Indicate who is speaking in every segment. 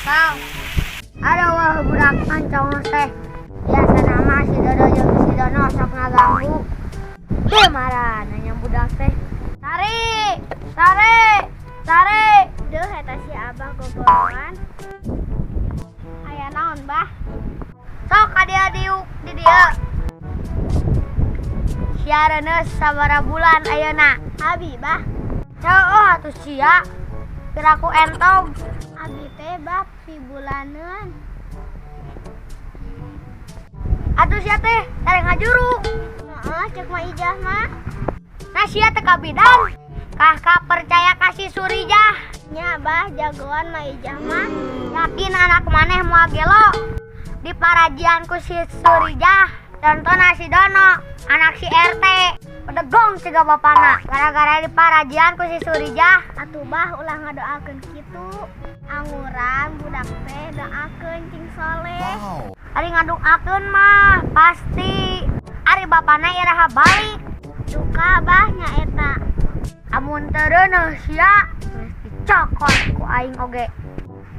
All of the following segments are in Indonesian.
Speaker 1: asal. Ada wah budak pancong teh. Biasa nama si Dodo jeung si Dono sok ngaganggu. Teu marah nanya budak teh. Sari, Sari, Sari. Duh eta si Abah gogoloan. Aya naon, Bah? Sok ka dia diuk di dieu. Siareuneuh sabaraha bulan ayeuna? Abi, Bah. Heueuh atuh sia. Piraku entong. Abi teh Bah pi bulaneun. Atuh sia teh tarek ngajuru. Heeh, cek mah ijah mah. Nah sia teh kabidan. Kah percaya kasih Surijah. Nya Bah jagoan mah ijah mah. Yakin anak maneh moal gelo. Di parajian ku si Surijah. Contohna si Dono, anak si RT. Pedegong siga bapana. Gara-gara di parajian ku si Surijah. Atuh Bah ulah ngadoakeun kitu. Anguran budak teh doakeun cing soleh.
Speaker 2: Wow.
Speaker 1: Ari ngadoakeun mah pasti. Ari bapana iraha balik. Duka Bah nya eta. Amun teu reuneuh sia geus dicokot ku aing oge.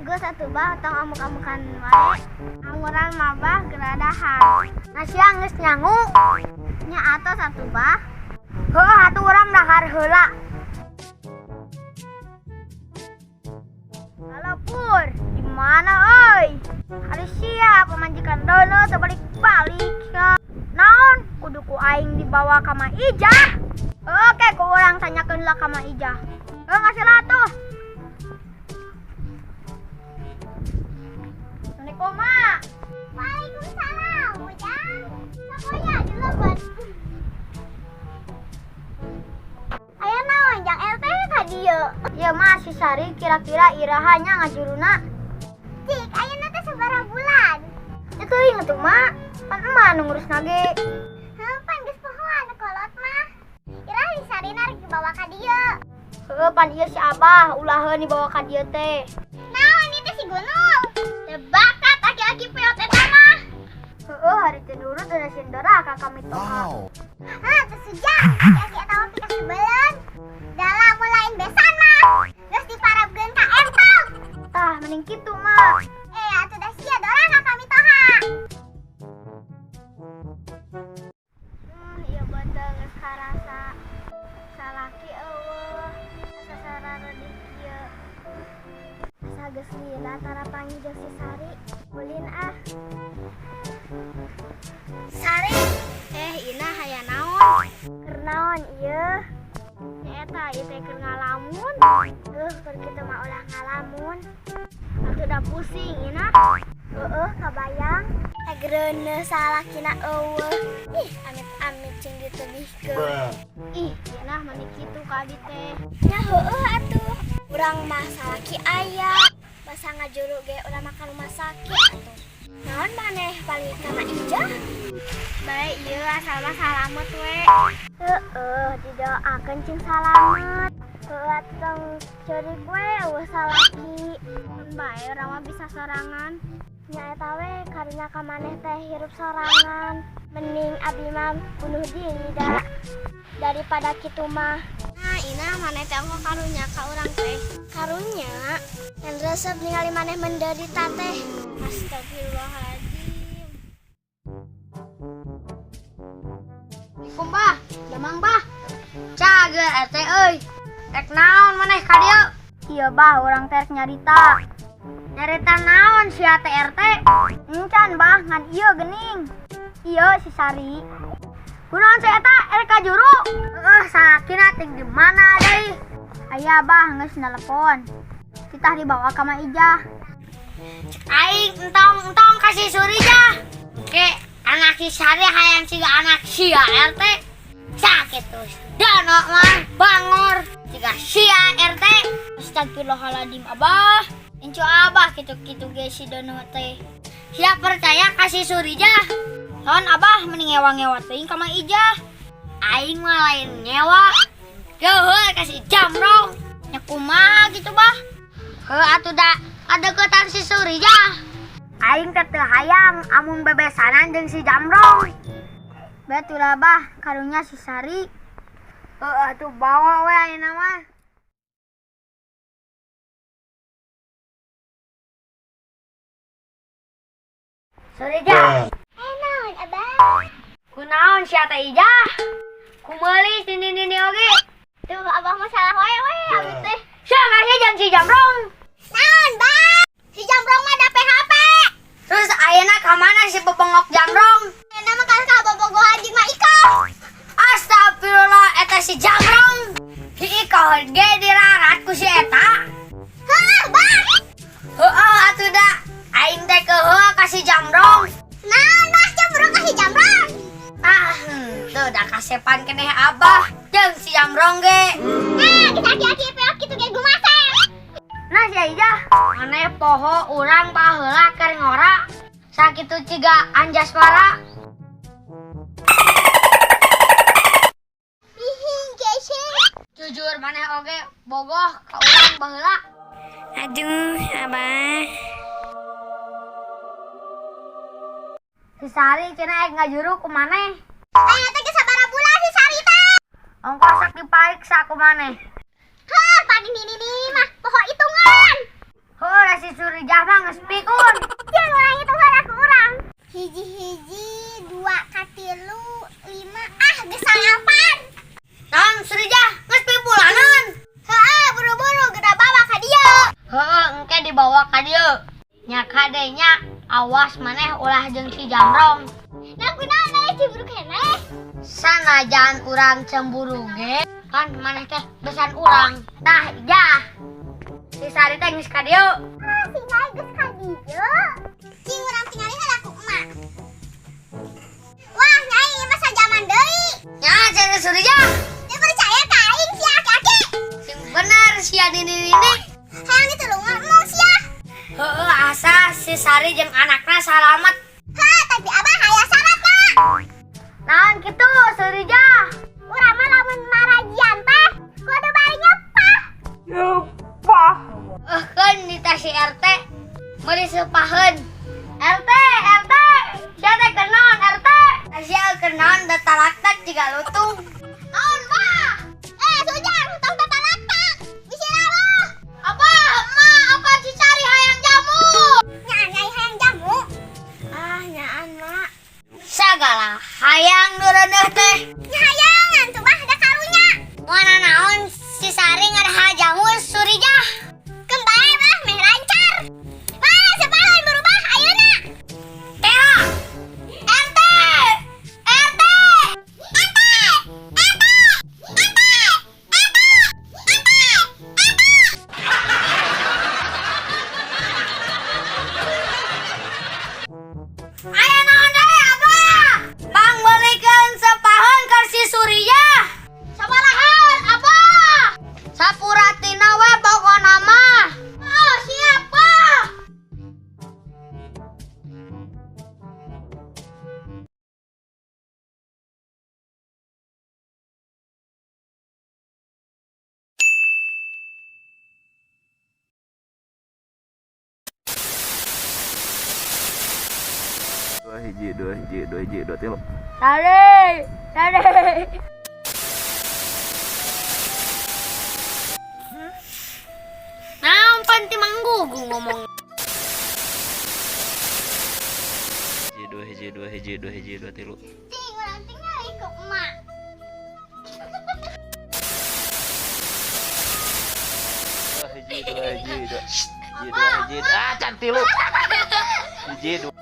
Speaker 1: Geus atuh Bah tong amuk-amukan wae. Anguran mah Bah geradahan. Nah sia geus nyangu. Nya atos atuh Bah. Heuh atuh urang dahar heula. Halo Pur, di mana euy? Hari sia pemajikan Dono teu balik-balik ya. Naon? Kudu ku aing dibawa ka Mang Ijah. Oke, ku urang tanyakeun lah ka Mang Ijah. Ngasilah atuh. Assalamualaikum, Mak. Waalaikumsalam, Ujang. Sakoya di lebat. Aya naon Jang RT ka dieu? Ieu mah si Sari kira-kira iraha nya ngajuruna. Cik, ayeuna teh sabaraha bulan? Ya teuing atuh, Mak. Pan emak nu ngurusna ge. Heuh, pan geus pohoan kolot mah. Iraha si Sarina rek dibawa ka dieu. Heuh, pan ieu si Abah ulaheun dibawa ka dieu teh. Naon ieu teh si Gunung? Teu bakat aki-aki peot eta mah. Heuh, hari teh nurut dan sindora ka kami toha.
Speaker 2: Wow.
Speaker 1: Hah, teu sujang. Aki-aki eta mah pika sebeleun. Dalam mulain besan mah. Geus diparabkeun ka empang. Tah, mending kitu mah. Atuh da sia dora ka kami toha. Ieu beuteuh geus karasa. Salaki eueuh. Asa sarana di kieu. Asa geus lila tara pangi jeung si Sari. Ulin ah. Sari, ina haya naon? Keur naon ieu? Eta ieu teh keur ngalamun. Keur kitu mah ulah ngalamun. Atuh da pusing ina. Heueuh kabayang. Tegreuneuh salakina eueuh. Ih, amit-amit cing ditebihkeun. Ih, cenah mani kitu ka abi teh. Nya heueuh atuh. Urang mah salaki aya. Basa ngajuru ge urang mah ka rumah sakit atuh. Naon maneh balik ka Mang Ijah? Bae ieu asal mah salamet we. Heueuh, didoakeun cing salamet. Heueuh tong ceurik we eueuh salaki. Mun bae urang mah bisa sorangan. Nya eta we karunya ka maneh teh hirup sorangan. Mending abdi mah bunuh diri da. Daripada kitu mah. Nah, ina maneh teh engko karunya ka urang teh. Karunya yang resep ningali maneh menderita teh. Astagfirullahaladzim. Assalamualaikum, Bah. Jamang, Bah. Cager RT euy. Rek naon maneh ka dieu? Ieu Bah, urang teh nyarita. Nyarita naon sia teh RT? Encan, Bah, ngan ieu geuning. Ieu si Sari. Kunaon si eta RK juru? Salakina ting di mana deui? Aya Bah, geus nelepon. Kita dibawa ka Mang Ijah. Aing entong kasih Surijah. Ke anak si Sari hayang siga anak sia RT. Sakit terus. Dono mah bangor. Siga sia RT. Astagfirullahaladzim Abah. Incu Abah kitu-kitu ge si Dono teh. Sia percaya kasih Surijah. Lawan Abah mending ngewa-ngewa teuing ka Mang Ijah. Aing mah lain nyewa. Geuheul kasih jamrong. Nya kumaha gitu Bah? Heuh atuh da kadeuketan si Surijah. Aing teh teu hayang amun bebesanan jeung si Jamrong. Betul Bah, karunya si Sari. Atuh bawa we ayeuna mah. Surija. Naon, Abah? Kunaon si Ate Ija? Kumeuli nini oge. Tuh Abah masalah wae abis teh. Siapa sih jeung si Jamrong? Naon, Bang? Si Jamrong mah ada PHP. Terus ayeuna ka mana si bebengok Jamrong? Ayeuna mah ka bobogohan jeung Ma Iko. Astagfirullah, eta si Jamrong. Si Iko ge dirarat ku si eta. Heuh, Bang. Heuh atuh da. Aing teh keuheuh ka si Jamrong. Naon, Bah? Jamrong ka si Jamrong? Tuh da kasepan keneh Abah jeung si Jamrong ge. Aki-aki peok kitu ge gumaseh. Nah si Aija, maneh poho urang baheula keur ngora. Sakitu ciga Anjasmara. Jujur maneh oge bogoh ka urang baheula. Aduh, Abah. Si Sari cenah ngajuru ku maneh. Aya teh geus sabaraha bulan si Sari teh? Ongkos sok dipariksa ku maneh. Hah, padi nini mah poho hitungan. Heuh, si Surijah mah geus pikun. Jeung urang hitungan aku urang. Hiji-hiji, 2 ka 3, 5, geus salapan. Naon Surijah, geus pibulanan? Heuh, buru-buru geura bawa ka dieu. Heuh, engke dibawa ka dieu. Nya kadenya awas maneh ulah jeung si Jamrong. Nah kunaon aya cemburu keneh? Sanajan urang cemburu ge, kan maneh teh besan urang. Tah Ija. Si Sari teh geus ka dieu. Si Nyai geus ka dieu. Cing urang tingalin laku emak. Wah, Nyai ieu mah sajaman deui. Nya cenah Surijah. Teu percaya ka aing si aki-aki. Sing bener sia nini. Hayang ditulungan emong sia. Heuh, asa si Sari jeung anakna salamet. Hah, tapi Abah aya syaratna. Naon kitu, Surijah? Urang mah lamun marajian teh kudu bari nyepah. Nyepah. Keun dita si RT meuli seupaheun. RT. Sia teh keur naon RT? Sia keur naon da talaktak jiga lutung. Naon, Mah? Sujang, tong da talaktak. Bisi laluh. Apa si Sari hayang jamu? Nyai hayang jamu. Nyaan mak. Sagala hayang nureuneuh teh. Hayangan tuh Bah da karunya. Moana naon si Sari ngadaha jamu Surijah. Kembae Bah meh lancar. Mah sepaheun berubah ayeuna. Tera. RT. Aya naon deui Abah? Bang beulikeun sepaheun ka si Surijah. Sabarahaan Abah? Sapuratina we pokona mah. Oh, siap Bah.
Speaker 2: Dua hiji, 3.
Speaker 1: Sari. Naon panti manggugu ngomong.
Speaker 2: Hiji, 2, 3.
Speaker 1: Cing urang tinggal ikut emak.
Speaker 2: Hiji, 2. Can 3. Hiji, 2.